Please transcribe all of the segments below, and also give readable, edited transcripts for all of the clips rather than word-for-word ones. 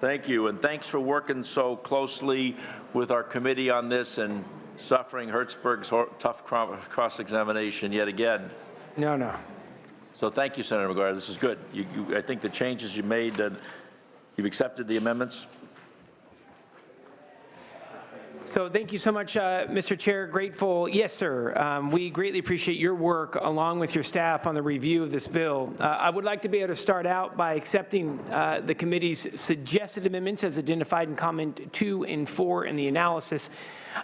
Thank you, and thanks for working so closely with our committee on this and suffering Hertzberg's tough cross-examination yet again. No. So thank you, Senator McGuire. This is good. I think the changes you made, you've accepted the amendments. So thank you so much, Mr. Chair. Grateful. Yes, sir. We greatly appreciate your work along with your staff on the review of this bill. I would like to be able to start out by accepting the committee's suggested amendments as identified in comment 2 and 4 in the analysis.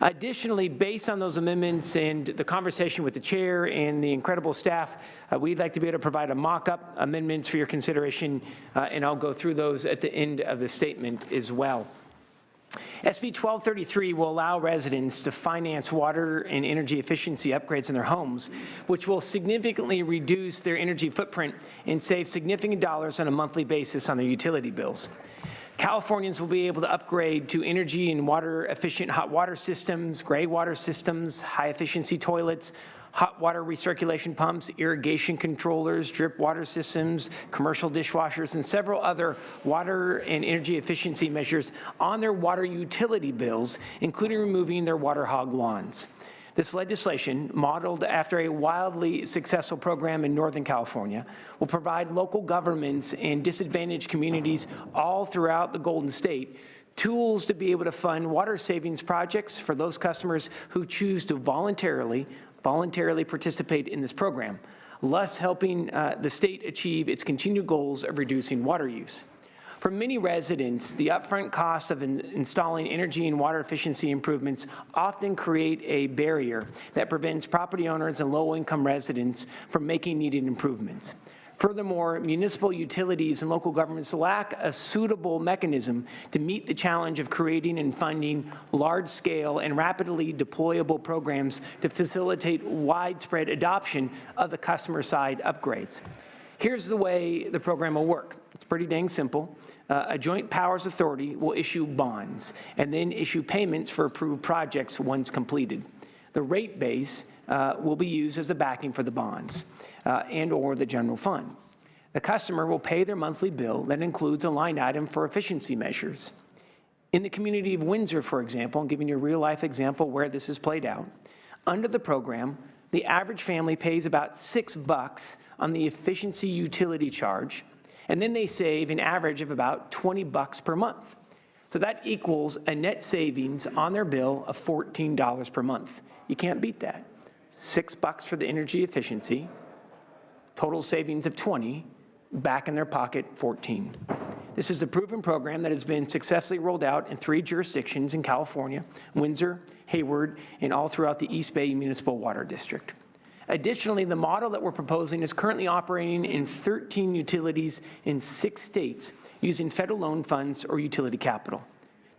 Additionally, based on those amendments and the conversation with the chair and the incredible staff, we'd like to be able to provide a mock-up amendments for your consideration, and I'll go through those at the end of the statement as well. SB 1233 will allow residents to finance water and energy efficiency upgrades in their homes, which will significantly reduce their energy footprint and save significant dollars on a monthly basis on their utility bills. Californians will be able to upgrade to energy and water efficient hot water systems, gray water systems, high efficiency toilets, hot water recirculation pumps, irrigation controllers, drip water systems, commercial dishwashers, and several other water and energy efficiency measures on their water utility bills, including removing their water hog lawns. This legislation, modeled after a wildly successful program in Northern California, will provide local governments and disadvantaged communities all throughout the Golden State tools to be able to fund water savings projects for those customers who choose to voluntarily participate in this program, thus helping the state achieve its continued goals of reducing water use. For many residents, the upfront costs of installing energy and water efficiency improvements often create a barrier that prevents property owners and low-income residents from making needed improvements. Furthermore, municipal utilities and local governments lack a suitable mechanism to meet the challenge of creating and funding large-scale and rapidly deployable programs to facilitate widespread adoption of the customer-side upgrades. Here's the way the program will work. It's pretty dang simple. A joint powers authority will issue bonds and then issue payments for approved projects once completed. The rate base will be used as the backing for the bonds and or the general fund. The customer will pay their monthly bill that includes a line item for efficiency measures. In the community of Windsor, for example, I'm giving you a real-life example where this is played out, under the program, the average family pays about $6 on the efficiency utility charge, and then they save an average of about $20 per month. So that equals a net savings on their bill of $14 per month. You can't beat that. $6 for the energy efficiency, total savings of $20, back in their pocket $14. This is a proven program that has been successfully rolled out in 3 jurisdictions in California: Windsor, Hayward, and all throughout the East Bay Municipal Water District. Additionally, the model that we're proposing is currently operating in 13 utilities in 6 states using federal loan funds or utility capital.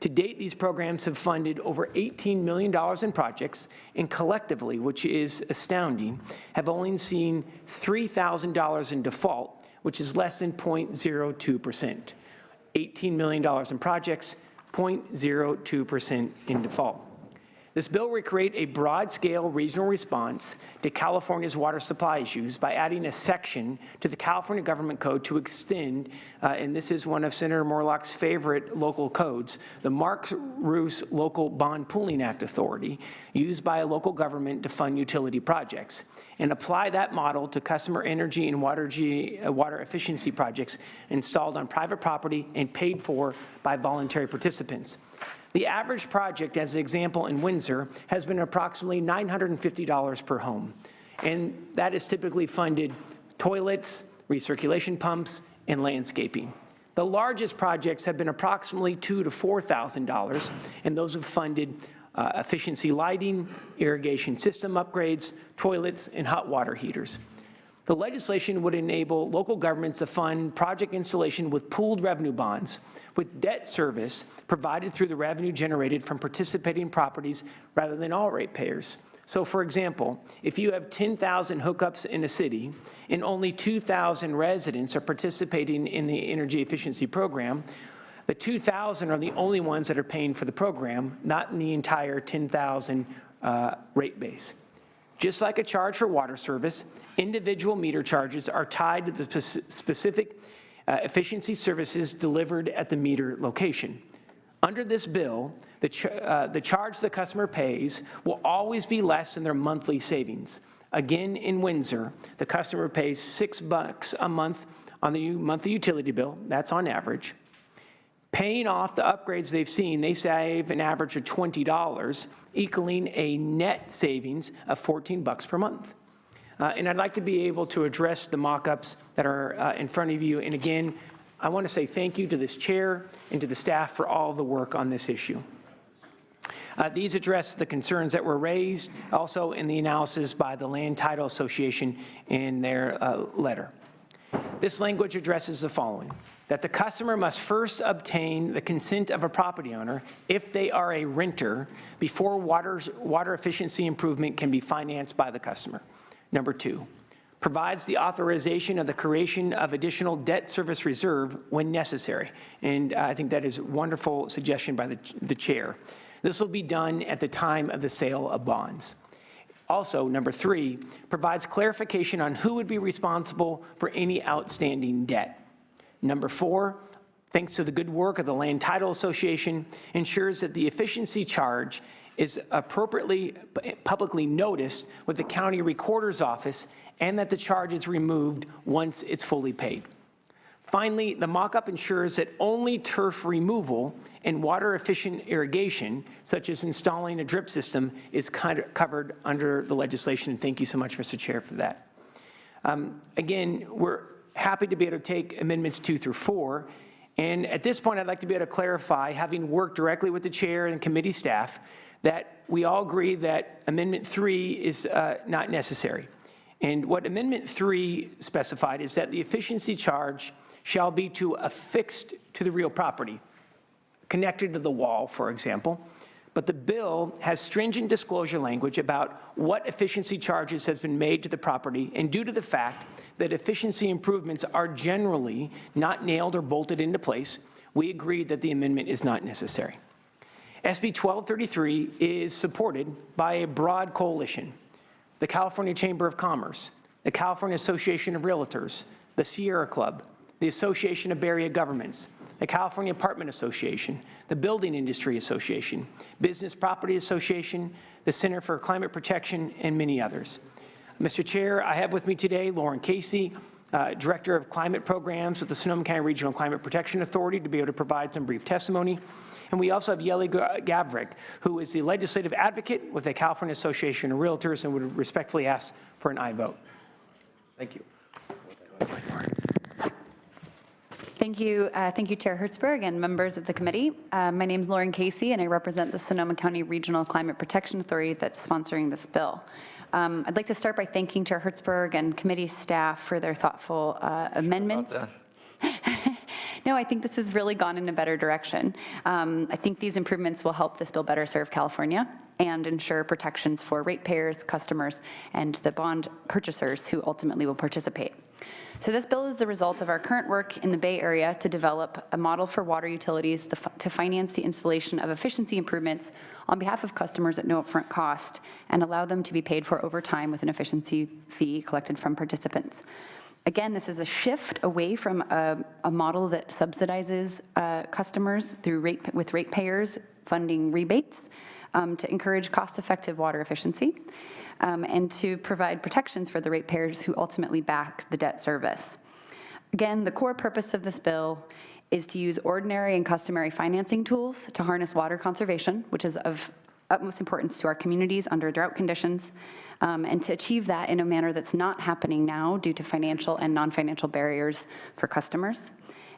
To date, these programs have funded over $18 million in projects, and collectively, which is astounding, have only seen $3,000 in default, which is less than 0.02%. $18 million in projects, 0.02% in default. This bill will create a broad-scale regional response to California's water supply issues by adding a section to the California Government Code to extend, and this is one of Senator Morlock's favorite local codes, the Mark Roos Local Bond Pooling Act authority used by a local government to fund utility projects, and apply that model to customer energy and water efficiency projects installed on private property and paid for by voluntary participants. The average project, as an example in Windsor, has been approximately $950 per home, and that is typically funded toilets, recirculation pumps, and landscaping. The largest projects have been approximately $2,000 to $4,000, and those have funded efficiency lighting, irrigation system upgrades, toilets, and hot water heaters. The legislation would enable local governments to fund project installation with pooled revenue bonds, with debt service provided through the revenue generated from participating properties rather than all ratepayers. So, for example, if you have 10,000 hookups in a city and only 2,000 residents are participating in the energy efficiency program, the 2,000 are the only ones that are paying for the program, not in the entire 10,000 rate base. Just like a charge for water service, individual meter charges are tied to the specific efficiency services delivered at the meter location. Under this bill, the charge the customer pays will always be less than their monthly savings. Again, in Windsor, the customer pays $6 a month on the monthly utility bill. That's on average. Paying off the upgrades they've seen, they save an average of $20, equaling a net savings of $14 per month. And I'd like to be able to address the mock-ups that are in front of you. And again, I want to say thank you to this chair and to the staff for all of the work on this issue. These address the concerns that were raised also in the analysis by the Land Title Association in their letter. This language addresses the following: that the customer must first obtain the consent of a property owner if they are a renter before water efficiency improvement can be financed by the customer. Number 2, provides the authorization of the creation of additional debt service reserve when necessary. And I think that is a wonderful suggestion by the chair. This will be done at the time of the sale of bonds. Also, number 3, provides clarification on who would be responsible for any outstanding debt. Number 4, thanks to the good work of the Land Title Association, ensures that the efficiency charge is appropriately publicly noticed with the county recorder's office and that the charge is removed once it's fully paid. Finally, the mock-up ensures that only turf removal and water-efficient irrigation, such as installing a drip system, is covered under the legislation. Thank you so much, Mr. Chair, for that. Again, we're happy to be able to take amendments 2 through 4. And at this point, I'd like to be able to clarify, having worked directly with the chair and committee staff, that we all agree that Amendment 3 is not necessary. And what Amendment 3 specified is that the efficiency charge shall be affixed to the real property, connected to the wall, for example. But the bill has stringent disclosure language about what efficiency charges has been made to the property, and due to the fact that efficiency improvements are generally not nailed or bolted into place, we agreed that the amendment is not necessary. SB 1233 is supported by a broad coalition: the California Chamber of Commerce, the California Association of Realtors, the Sierra Club, the Association of Bay Area Governments, the California Apartment Association, the Building Industry Association, Business Property Association, the Center for Climate Protection, and many others. Mr. Chair, I have with me today Lauren Casey, Director of Climate Programs with the Sonoma County Regional Climate Protection Authority, to be able to provide some brief testimony. And we also have Yeli Gavrik, who is the legislative advocate with the California Association of Realtors, and would respectfully ask for an aye vote. Thank you. Thank you, Chair Hertzberg and members of the committee. My name is Lauren Casey, and I represent the Sonoma County Regional Climate Protection Authority that's sponsoring this bill. I'd like to start by thanking Chair Hertzberg and committee staff for their thoughtful amendments. No, I think this has really gone in a better direction. I think these improvements will help this bill better serve California and ensure protections for ratepayers, customers, and the bond purchasers who ultimately will participate. So this bill is the result of our current work in the Bay Area to develop a model for water utilities to finance the installation of efficiency improvements on behalf of customers at no upfront cost and allow them to be paid for over time with an efficiency fee collected from participants. Again, this is a shift away from a model that subsidizes customers with ratepayers funding rebates to encourage cost-effective water efficiency and to provide protections for the ratepayers who ultimately back the debt service. Again, the core purpose of this bill is to use ordinary and customary financing tools to harness water conservation, which is of utmost importance to our communities under drought conditions, and to achieve that in a manner that's not happening now due to financial and non-financial barriers for customers.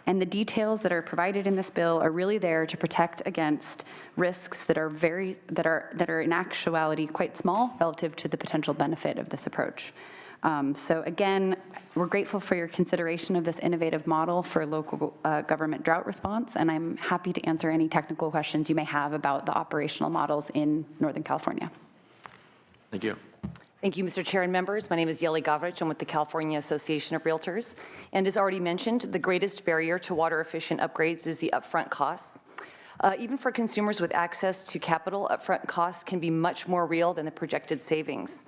And the details that are provided in this bill are really there to protect against risks that are in actuality quite small relative to the potential benefit of this approach. So again, we're grateful for your consideration of this innovative model for local government drought response, and I'm happy to answer any technical questions you may have about the operational models in Northern California. Thank you. Thank you, Mr. Chair and members. My name is Yeli Gavrik. I'm with the California Association of Realtors. And as already mentioned, the greatest barrier to water-efficient upgrades is the upfront costs. Even for consumers with access to capital, upfront costs can be much more real than the projected savings.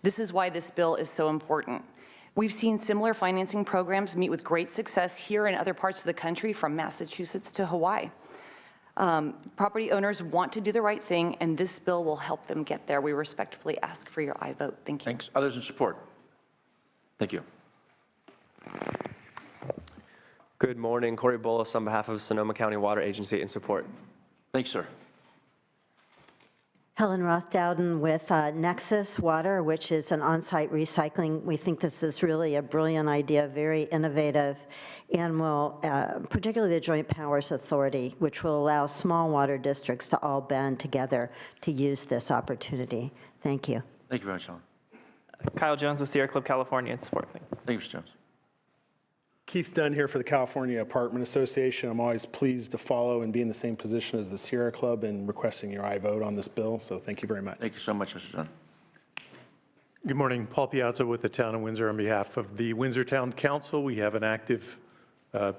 This is why this bill is so important. We've seen similar financing programs meet with great success here and other parts of the country, from Massachusetts to Hawaii. Property owners want to do the right thing, and this bill will help them get there. We respectfully ask for your aye vote. Thank you. Thanks. Others in support? Thank you. Good morning. Corey Bolus on behalf of Sonoma County Water Agency in support. Thanks, sir. Helen Roth Dowden with Nexus Water, which is an on-site recycling. We think this is really a brilliant idea, very innovative, and will, particularly the Joint Powers Authority, which will allow small water districts to all band together to use this opportunity. Thank you. Thank you very much, Helen. Kyle Jones with Sierra Club California in support. Thank you, Mr. Jones. Keith Dunn here for the California Apartment Association. I'm always pleased to follow and be in the same position as the Sierra Club in requesting your aye vote on this bill, so thank you very much. Thank you so much, Mr. Dunn. Good morning. Paul Piazza with the Town of Windsor on behalf of the Windsor Town Council. We have an active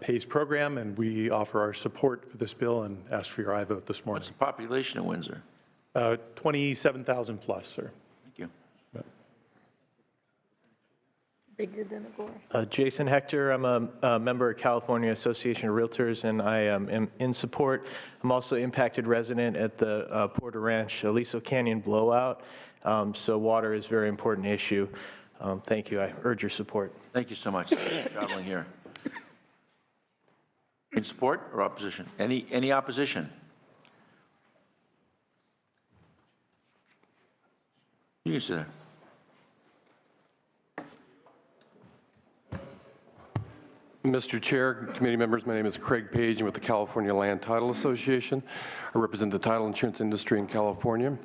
PACE program, and we offer our support for this bill and ask for your aye vote this morning. What's the population of Windsor? 27,000 plus, sir. Thank you. Jason Hector, I'm a member of California Association of Realtors, and I am in support. I'm also impacted resident at the Porter Ranch Aliso Canyon blowout, so water is a very important issue. Thank you. I urge your support. Thank you so much. Thank you for traveling here. In support or opposition? Any opposition? You can sit there. Mr. Chair, committee members, my name is Craig Page. I'm with the California Land Title Association. I represent the title insurance industry in California.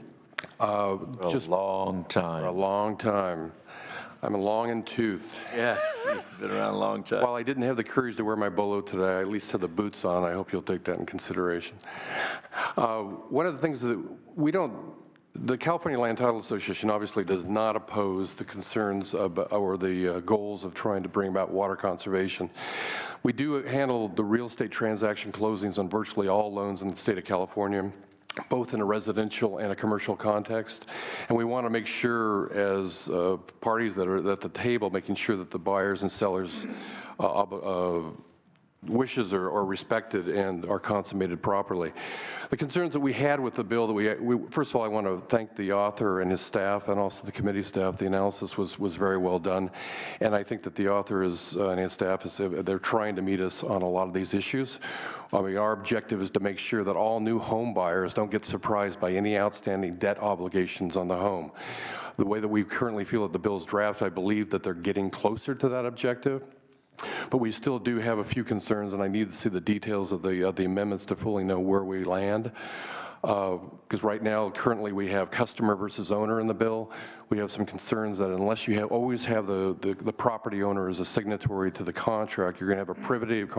Just a long time. For a long time. I'm long in tooth. Yeah, you've been around a long time. While I didn't have the courage to wear my bolo today, I at least had the boots on. I hope you'll take that in consideration. One of the things that the California Land Title Association obviously does not oppose the concerns or the goals of trying to bring about water conservation. We do handle the real estate transaction closings on virtually all loans in the state of California, both in a residential and a commercial context. And we want to make sure, as parties that are at the table, making sure that the buyers and sellers' wishes are respected and are consummated properly. The concerns that we had with the bill, first of all, I want to thank the author and his staff and also the committee staff. The analysis was very well done. And I think that the author and his staff, they're trying to meet us on a lot of these issues. I mean, our objective is to make sure that all new home buyers don't get surprised by any outstanding debt obligations on the home. The way that we currently feel that the bill's draft, I believe that they're getting closer to that objective. But we still do have a few concerns, and I need to see the details of the amendments to fully know where we land. Because right now, currently, we have customer versus owner in the bill. We have some concerns that unless you always have the property owner as a signatory to the contract, you're going to have a privity of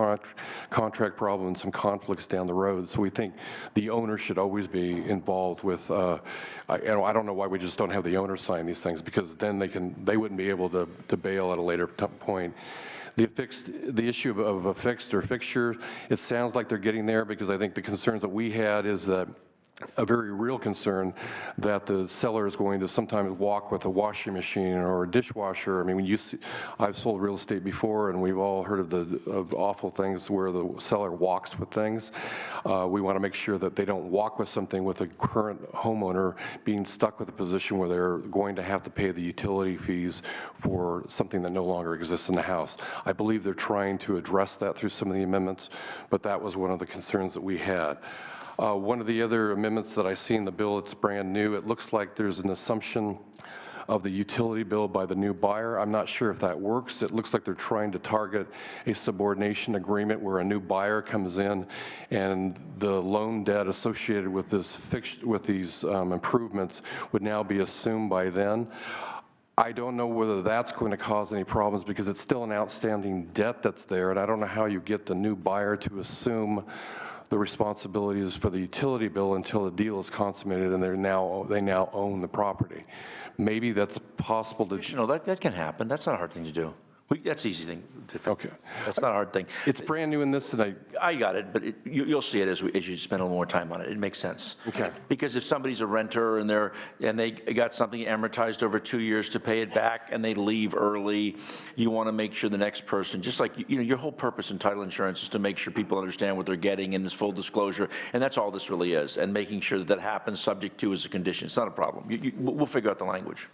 contract problem and some conflicts down the road. So we think the owner should always be involved with. I don't know why we just don't have the owner sign these things, because then they wouldn't be able to bail at a later point. The issue of a fixed or fixture, it sounds like they're getting there, because I think the concerns that we had is that a very real concern that the seller is going to sometimes walk with a washing machine or a dishwasher. I mean, I've sold real estate before, and we've all heard of the awful things where the seller walks with things. We want to make sure that they don't walk with something with a current homeowner being stuck with a position where they're going to have to pay the utility fees for something that no longer exists in the house. I believe they're trying to address that through some of the amendments, but that was one of the concerns that we had. One of the other amendments that I see in the bill, it's brand new. It looks like there's an assumption of the utility bill by the new buyer. I'm not sure if that works. It looks like they're trying to target a subordination agreement where a new buyer comes in and the loan debt associated with these improvements would now be assumed by then. I don't know whether that's going to cause any problems, because it's still an outstanding debt that's there, and I don't know how you get the new buyer to assume the responsibilities for the utility bill until the deal is consummated and they now own the property. Maybe that's possible to. That can happen. That's not a hard thing to do. That's easy thing to fix. Okay. That's not a hard thing. It's brand new in this, and I got it, but you'll see it as you spend a little more time on it. It makes sense. Okay. Because if somebody's a renter and they got something amortized over 2 years to pay it back and they leave early, you want to make sure the next person, just like your whole purpose in title insurance is to make sure people understand what they're getting in this full disclosure, and that's all this really is. And making sure that happens subject to as a condition. It's not a problem. We'll figure out the language.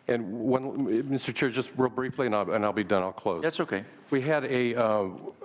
And Mr. Chair, just real briefly, and I'll be done. I'll close. That's okay. We had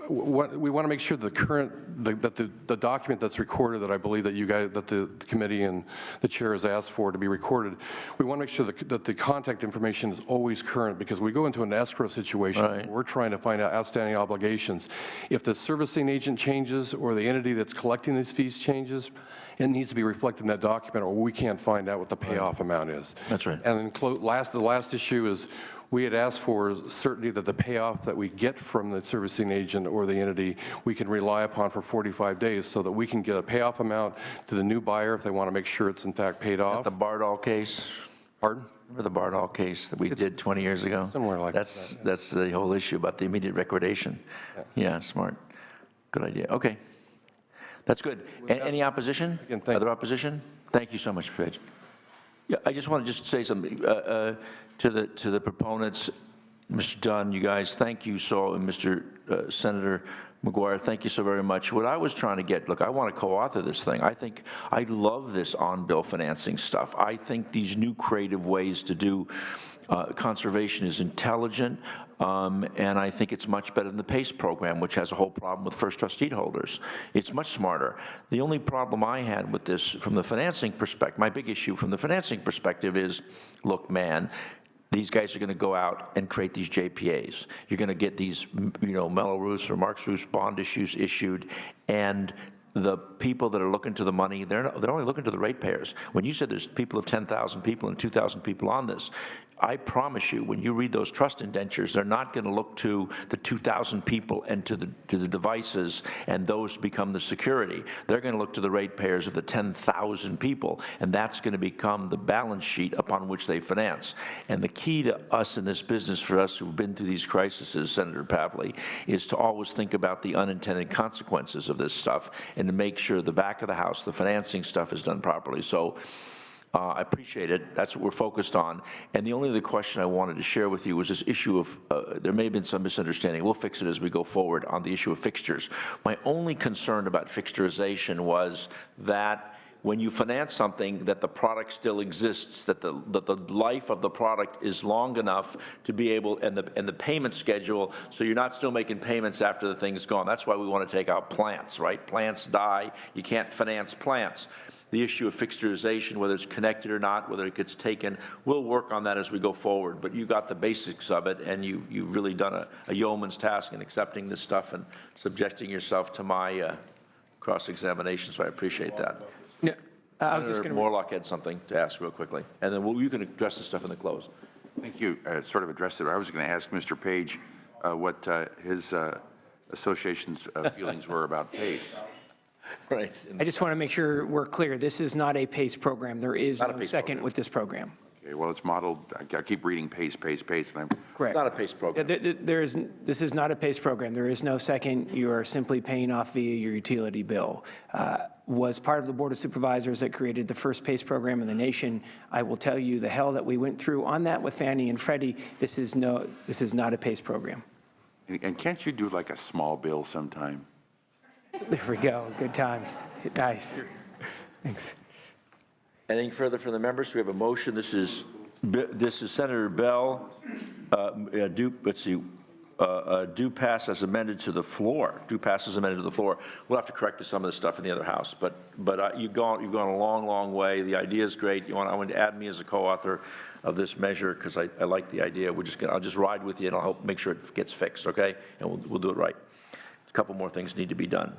we want to make sure the document that's recorded, that I believe that you guys, that the committee and the chair has asked for to be recorded, we want to make sure that the contact information is always current, because we go into an escrow situation. Right. We're trying to find out outstanding obligations. If the servicing agent changes or the entity that's collecting these fees changes, it needs to be reflected in that document, or we can't find out what the payoff amount is. That's right. And then the last issue is, we had asked for certainty that the payoff that we get from the servicing agent or the entity, we can rely upon for 45 days, so that we can get a payoff amount to the new buyer if they want to make sure it's in fact paid off. The Bardall case. Pardon? Remember the Bardall case that we did 20 years ago? Similar like That's the whole issue about the immediate recordation. Yeah, smart. Good idea. Okay. That's good. Any opposition? Again, thank Other you. opposition? Thank you so much, Paige. Yeah, I just want to say something to the proponents. Mr. Dunn, you guys, thank you so, and Mr. Senator McGuire, thank you so very much. What I was trying to get, look, I want to co-author this thing. I love this on-bill financing stuff. I think these new creative ways to do conservation is intelligent, and I think it's much better than the PACE program, which has a whole problem with first trust deed holders. It's much smarter. The only problem I had with this from the financing perspective, my big issue from the financing perspective is, look, man, these guys are going to go out and create these JPAs. You're going to get these, Mello-Roos or Marks Roos bond issues issued, and the people that are looking to the money, they're only looking to the ratepayers. When you said there's people of 10,000 people and 2,000 people on this, I promise you, when you read those trust indentures, they're not going to look to the 2,000 people and to the devices, and those become the security. They're going to look to the ratepayers of the 10,000 people, and that's going to become the balance sheet upon which they finance. And the key to us in this business, for us who've been through these crises, Senator Pavley, is to always think about the unintended consequences of this stuff and to make sure the back of the house, the financing stuff, is done properly. So I appreciate it. That's what we're focused on. And the only other question I wanted to share with you was this issue of, there may have been some misunderstanding. We'll fix it as we go forward on the issue of fixtures. My only concern about fixturization was that when you finance something, that the product still exists, that the life of the product is long enough to be able, and the payment schedule, so you're not still making payments after the thing's gone. That's why we want to take out plants, right? Plants die. You can't finance plants. The issue of fixturization, whether it's connected or not, whether it gets taken, we'll work on that as we go forward. But you got the basics of it, and you've really done a yeoman's task in accepting this stuff and subjecting yourself to my cross-examination, so I appreciate that. No, I was just Senator going Morlock had something to ask real quickly, and then you can address the stuff in the close. Thank you. Sort of addressed it. I was going to ask Mr. Page what his association's feelings were about PACE. Right. I just want to make sure we're clear. This is not a PACE program. There is Not a no PACE second program. with this program. Okay, well, it's modeled, I keep reading PACE, PACE, PACE, and I'm Correct. Not a PACE program. This is not a PACE program. There is no second. You are simply paying off via your utility bill. Was part of the Board of Supervisors that created the first PACE program in the nation. I will tell you the hell that we went through on that with Fannie and Freddie. This is not a PACE program. and can't you do like a small bill sometime? There we go. Good times. Nice. Thanks. Anything further from the members? We have a motion. This is Senator Bell. Do pass as amended to the floor. Do pass as amended to the floor. We'll have to correct some of the stuff in the other house, but you've gone a long, long way. The idea is great. I want to add me as a co-author of this measure because I like the idea. I'll just ride with you and I'll help make sure it gets fixed. Okay, and we'll do it right. A couple more things need to be done.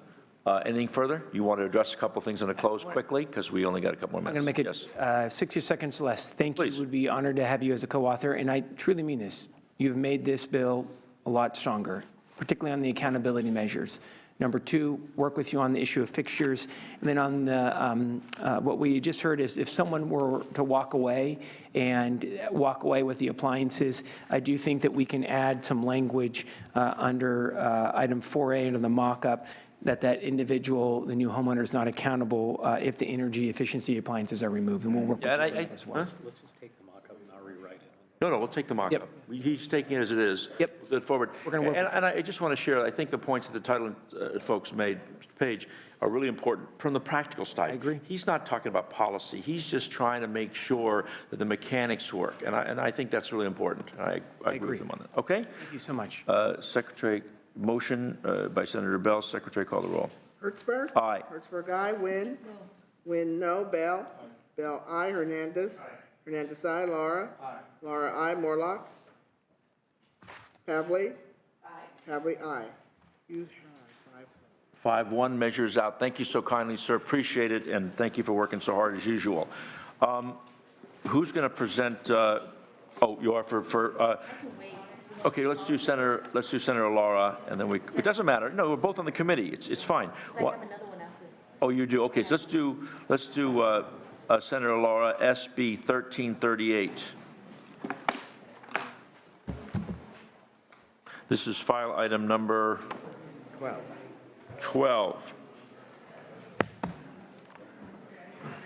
Anything further? You want to address a couple things in a close quickly because we only got a couple more I'm minutes. going to make it 60 seconds less. Thank you. Please. Would be honored to have you as a co-author, and I truly mean this. You've made this bill a lot stronger. particularly on the accountability measures. Number two, work with you on the issue of fixtures. And then on the, what we just heard is if someone were to walk away with the appliances, I do think that we can add some language under item 4A under the mock-up that individual, the new homeowner, is not accountable if the energy efficiency appliances are removed. And we'll work with you on this as well. Let's just take the mock-up and not rewrite it. No, we'll take the mock-up. He's taking it as it is. Yep. We'll go forward. We're gonna work And I just want to share, I think the points that the title folks made, Mr. Page, are really important from the practical side. I agree. He's not talking about policy. He's just trying to make sure that the mechanics work. And I think that's really important. I agree with him on that. Okay? Thank you so much. Secretary, motion by Senator Bell. Secretary, call the roll. Hertzberg? Aye. Hertzberg, aye. Wynn? No. Wynn, no. Bell? Bell, aye. Hernandez? Hernandez, aye. Laura? Aye. Laura, aye. Morlock? Pavley? Aye. Pavley, aye. You have 5-1, measures out. Thank you so kindly, sir. Appreciate it, and thank you for working so hard as usual. Who's going to present? Oh, you are for. Okay, let's do Senator Laura, and then it doesn't matter. No, we're both on the committee. It's fine. What? Oh, you do. Okay, so let's do Senator Laura, SB 1338. This is file item number 12.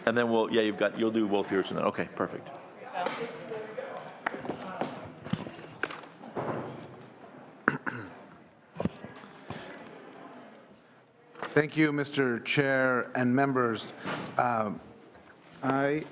And then you'll do both yours and then, okay, perfect. Thank you, Mr. Chair and members. I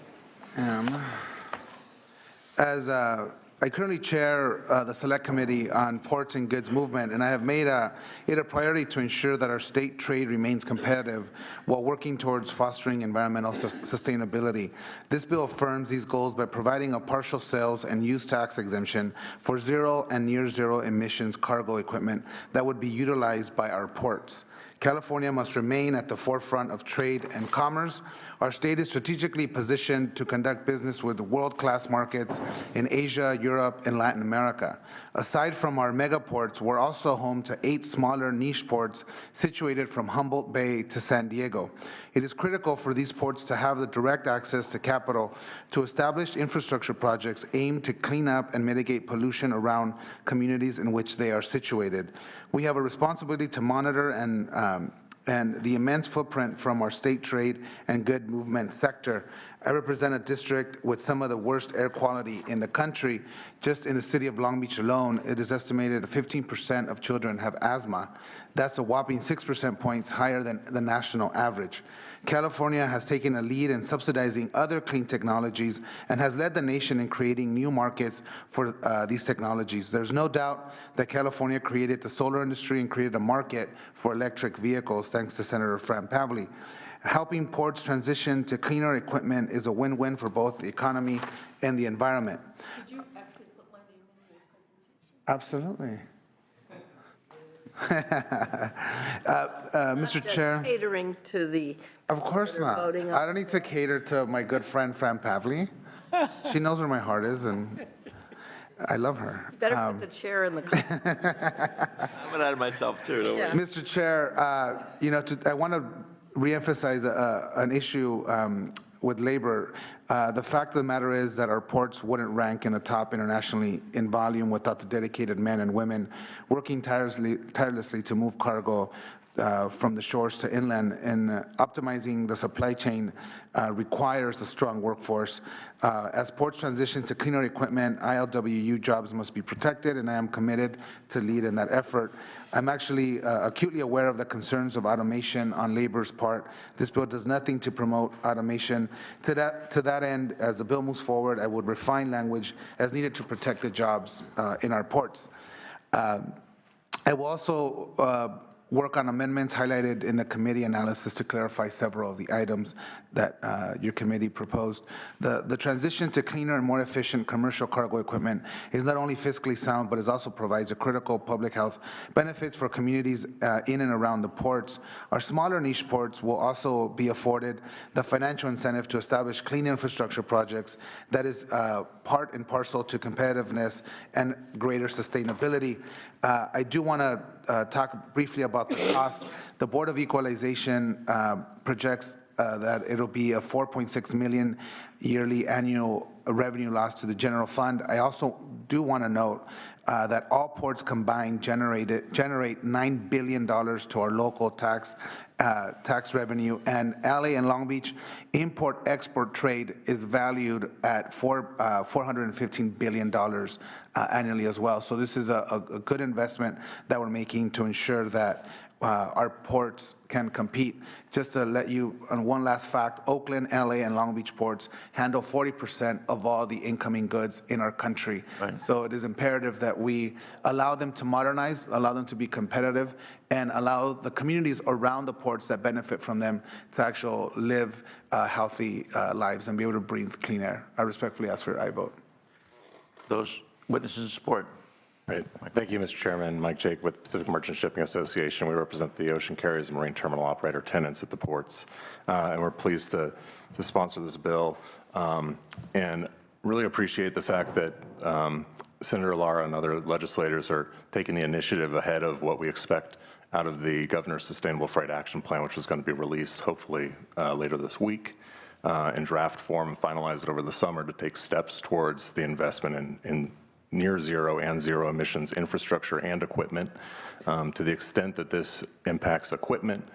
currently chair the Select Committee on Ports and Goods Movement, and I have made it a priority to ensure that our state trade remains competitive while working towards fostering environmental sustainability. This bill affirms these goals by providing a partial sales and use tax exemption for zero and near zero emissions cargo equipment that would be utilized by our ports. California must remain at the forefront of trade and commerce. Our state is strategically positioned to conduct business with world-class markets in Asia, Europe, and Latin America. Aside from our megaports, we're also home to 8 smaller niche ports situated from Humboldt Bay to San Diego. It is critical for these ports to have the direct access to capital to establish infrastructure projects aimed to clean up and mitigate pollution around communities in which they are situated. We have a responsibility to monitor and the immense footprint from our state trade and good movement sector. I represent a district with some of the worst air quality in the country. Just in the city of Long Beach alone, it is estimated that 15% of children have asthma. That's a whopping 6% points higher than the national average. California has taken a lead in subsidizing other clean technologies and has led the nation in creating new markets for these technologies. There's no doubt that California created the solar industry and created a market for electric vehicles, thanks to Senator Fran Pavley. Helping ports transition to cleaner equipment is a win-win for both the economy and the environment. Did you actually put my name in your presentation? Absolutely. Mr. Chair. Catering to the. Of course not. I don't need to cater to my good friend Fran Pavley. She knows where my heart is, and I love her. You better put the chair in the. I'm going to add myself too. Don't worry. Mr. Chair, I want to reemphasize an issue with labor. The fact of the matter is that our ports wouldn't rank in the top internationally in volume without the dedicated men and women working tirelessly to move cargo from the shores to inland, and optimizing the supply chain requires a strong workforce. As ports transition to cleaner equipment, ILWU jobs must be protected, and I am committed to lead in that effort. I'm actually acutely aware of the concerns of automation on labor's part. This bill does nothing to promote automation. To that end, as the bill moves forward, I would refine language as needed to protect the jobs in our ports. I will also work on amendments highlighted in the committee analysis to clarify several of the items that your committee proposed. The transition to cleaner and more efficient commercial cargo equipment is not only fiscally sound, but it also provides a critical public health benefits for communities in and around the ports. Our smaller niche ports will also be afforded the financial incentive to establish clean infrastructure projects that is part and parcel to competitiveness and greater sustainability. I do want to to talk briefly about the cost. The Board of Equalization projects that it'll be a 4.6 million yearly annual revenue loss to the general fund. I also do want to note that all ports combined generate $9 billion to our local tax revenue, and LA and Long Beach import-export trade is valued at $415 billion annually as well. So this is a good investment that we're making to ensure that our ports can compete. Just to let you on one last fact, Oakland, LA, and Long Beach ports handle 40% of all the incoming goods in our country. Right. So it is imperative that we allow them to modernize, allow them to be competitive, and allow the communities around the ports that benefit from them to actually live healthy lives and be able to breathe clean air. I respectfully ask for your aye vote. Those witnesses in support. Great. Thank you, Mr. Chairman. Mike Jake with Pacific Merchant Shipping Association. We represent the ocean carriers and marine terminal operator tenants at the ports, and we're pleased to sponsor this bill and really appreciate the fact that Senator Lara and other legislators are taking the initiative ahead of what we expect out of the Governor's Sustainable Freight Action Plan, which is going to be released hopefully later this week in draft form and finalized over the summer to take steps towards the investment in near zero and zero emissions infrastructure and equipment. To the extent that this impacts equipment,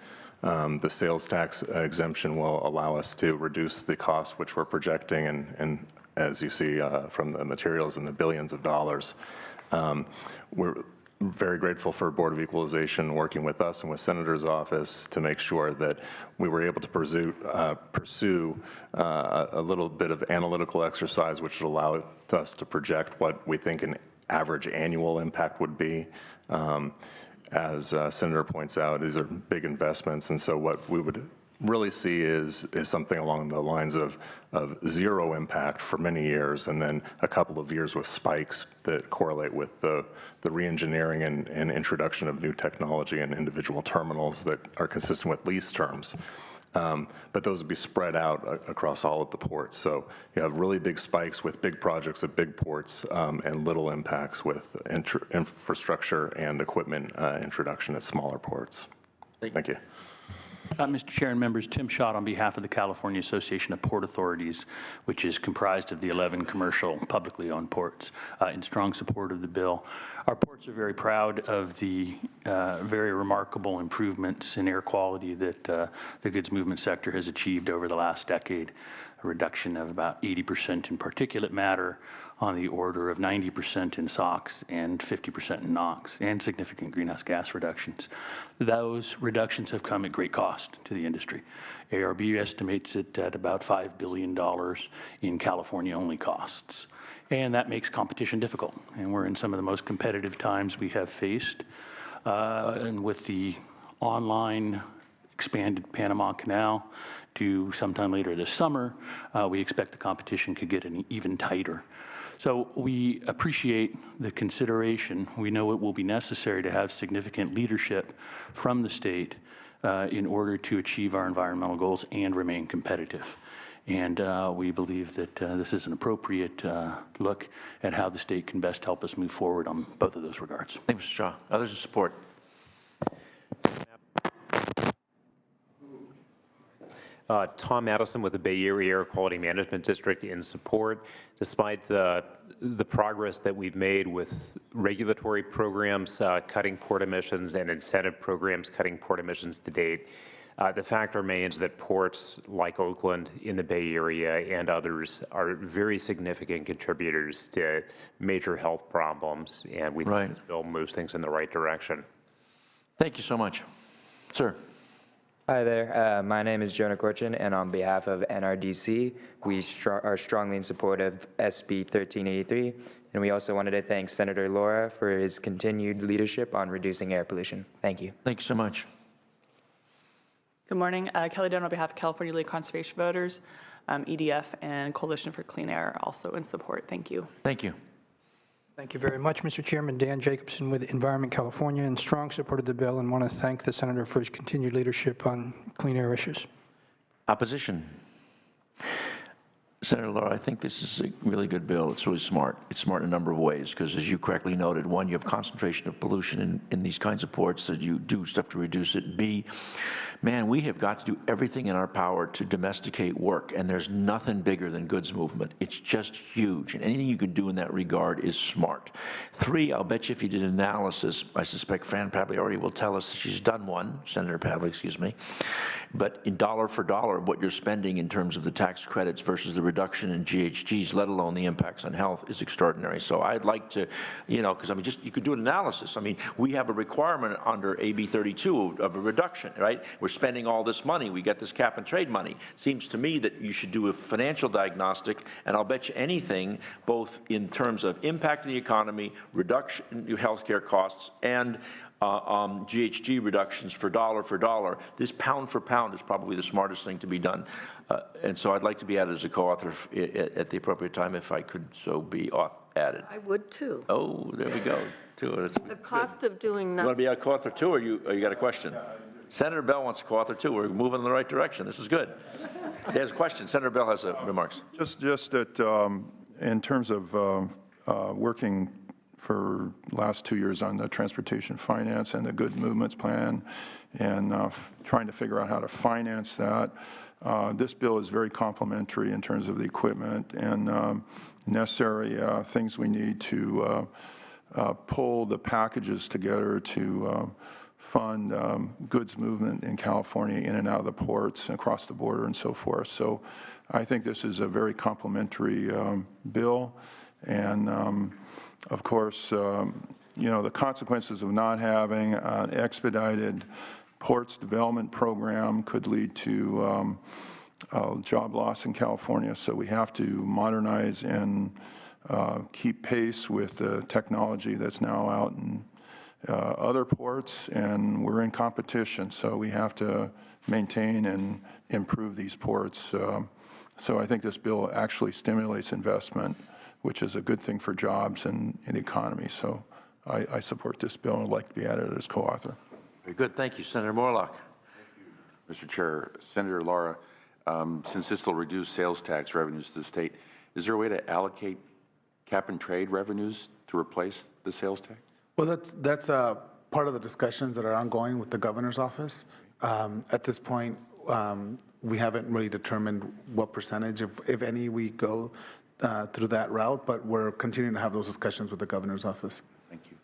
the sales tax exemption will allow us to reduce the cost, which we're projecting, and as you see from the materials, in the billions of dollars. We're very grateful for Board of Equalization working with us and with Senator's office to make sure that we were able to pursue a little bit of analytical exercise, which would allow us to project what we think an average annual impact would be. As Senator points out, these are big investments, and so what we would really see is something along the lines of zero impact for many years, and then a couple of years with spikes that correlate with the re-engineering and introduction of new technology and individual terminals that are consistent with lease terms. But those would be spread out across all of the ports. So you have really big spikes with big projects at big ports and little impacts with infrastructure and equipment introduction at smaller ports. Thank you. Mr. Chair and members, Tim Schott on behalf of the California Association of Port Authorities, which is comprised of the 11 commercial publicly owned ports, in strong support of the bill. Our ports are very proud of the very remarkable improvements in air quality that the goods movement sector has achieved over the last decade, a reduction of about 80% in particulate matter, on the order of 90% in SOx and 50% in NOx, and significant greenhouse gas reductions. Those reductions have come at great cost to the industry. ARB estimates it at about $5 billion in California-only costs. And that makes competition difficult. And we're in some of the most competitive times we have faced. And with the online expanded Panama Canal due sometime later this summer, we expect the competition could get even tighter. So we appreciate the consideration. We know it will be necessary to have significant leadership from the state in order to achieve our environmental goals and remain competitive. And we believe that this is an appropriate look at how the state can best help us move forward on both of those regards. Thank you, Mr. Shaw. Others in support? Tom Addison with the Bay Area Air Quality Management District in support. Despite the progress that we've made with regulatory programs cutting port emissions and incentive programs cutting port emissions to date, the fact remains that ports like Oakland in the Bay Area and others are very significant contributors to major health problems, and we think this bill moves things in the right direction. Thank you so much. Sir. Hi there, my name is Jonah Korchin, and on behalf of NRDC, we are strongly in support of SB 1383, and we also wanted to thank Senator Lara for his continued leadership on reducing air pollution. Thank you. Thank you so much. Good morning, Kelly Dunn on behalf of California League Conservation Voters, EDF, and Coalition for Clean Air, also in support. Thank you. Thank you. Thank you very much, Mr. Chairman. Dan Jacobson with Environment California, in strong support of the bill, and want to thank the Senator for his continued leadership on clean air issues. Opposition. Senator Laura, I think this is a really good bill. It's really smart. It's smart in a number of ways because, as you correctly noted, one, you have concentration of pollution in these kinds of ports that you do stuff to reduce it. B, man, we have got to do everything in our power to domesticate work, and there's nothing bigger than goods movement. It's just huge, and anything you can do in that regard is smart. 3, I'll bet you if you did analysis, I suspect Fran Pavley already will tell us that she's done one, Senator Pavley, excuse me, but in dollar for dollar, what you're spending in terms of the tax credits versus the reduction in GHGs, let alone the impacts on health, is extraordinary. So I'd like to, because I mean, just you could do an analysis. I mean, we have a requirement under AB 32 of a reduction, right? We're spending all this money. We get this cap and trade money. Seems to me that you should do a financial diagnostic, and I'll bet you anything, both in terms of impact on the economy, reduction in healthcare costs, and GHG reductions for dollar. This pound for pound is probably the smartest thing to be done. And so I'd like to be added as a co-author at the appropriate time if I could so be added. I would too. Oh, there we go. The cost of doing You want to nothing. be a co-author too, or you got a question? Senator Bell wants to co-author too. We're moving in the right direction. This is good. He has a question. Senator Bell has remarks. Just that in terms of working for the last 2 years on the transportation finance and the good movements plan and trying to figure out how to finance that. This bill is very complementary in terms of the equipment and necessary things we need to pull the packages together to fund goods movement in California in and out of the ports and across the border and so forth. So I think this is a very complementary bill. And of course, the consequences of not having an expedited ports development program could lead to job loss in California. So we have to modernize and keep pace with the technology that's now out in other ports, and we're in competition. So we have to maintain and improve these ports. So I think this bill actually stimulates investment, which is a good thing for jobs and the economy. So I support this bill and would like to be added as co-author. Very good. Thank you, Senator Morlock. Mr. Chair, Senator Laura, since this will reduce sales tax revenues to the state, is there a way to allocate cap and trade revenues to replace the sales tax? Well, that's part of the discussions that are ongoing with the governor's office. At this point, we haven't really determined what percentage, if any, we go through that route, but we're continuing to have those discussions with the governor's office. Thank you.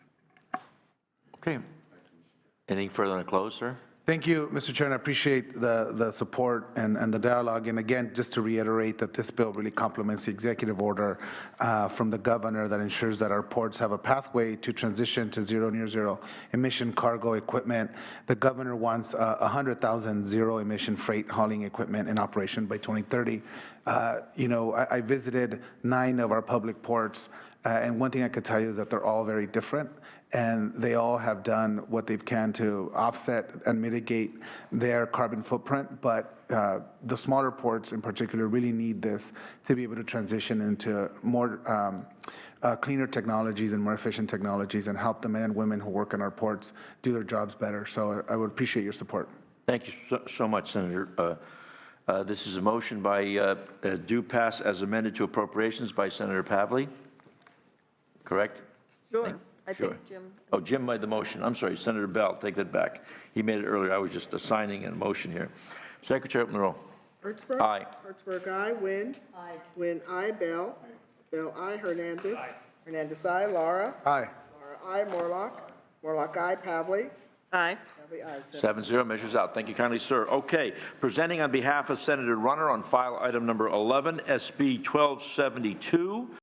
Okay. Anything further on the close, sir? Thank you, Mr. Chair, and I appreciate the support and the dialogue. And again, just to reiterate that this bill really complements the executive order from the governor that ensures that our ports have a pathway to transition to zero, near zero emission cargo equipment. The governor wants 100,000 zero emission freight hauling equipment in operation by 2030. I visited 9 of our public ports, and one thing I could tell you is that they're all very different. And they all have done what they can to offset and mitigate their carbon footprint. But the smaller ports in particular really need this to be able to transition into more cleaner technologies and more efficient technologies and help the men and women who work in our ports do their jobs better. So I would appreciate your support. Thank you so much, Senator. This is a motion by due pass as amended to appropriations by Senator Pavley. Correct? Sure. I think Jim. Oh, Jim made the motion. I'm sorry, Senator Bell, take that back. He made it earlier. I was just assigning a motion here. Secretary, open the roll. Hertzberg? Aye. Hertzberg, aye. Wynn? Aye. Wynn, aye. Bell? Bell, aye. Hernandez? Aye. Hernandez, aye. Laura? Aye. Laura, aye. Morlock? Morlock, aye. Pavley? Aye. Pavley, aye. 7-0, measures out. Thank you kindly, sir. Okay, presenting on behalf of Senator Runner on file item number 11, SB 1272.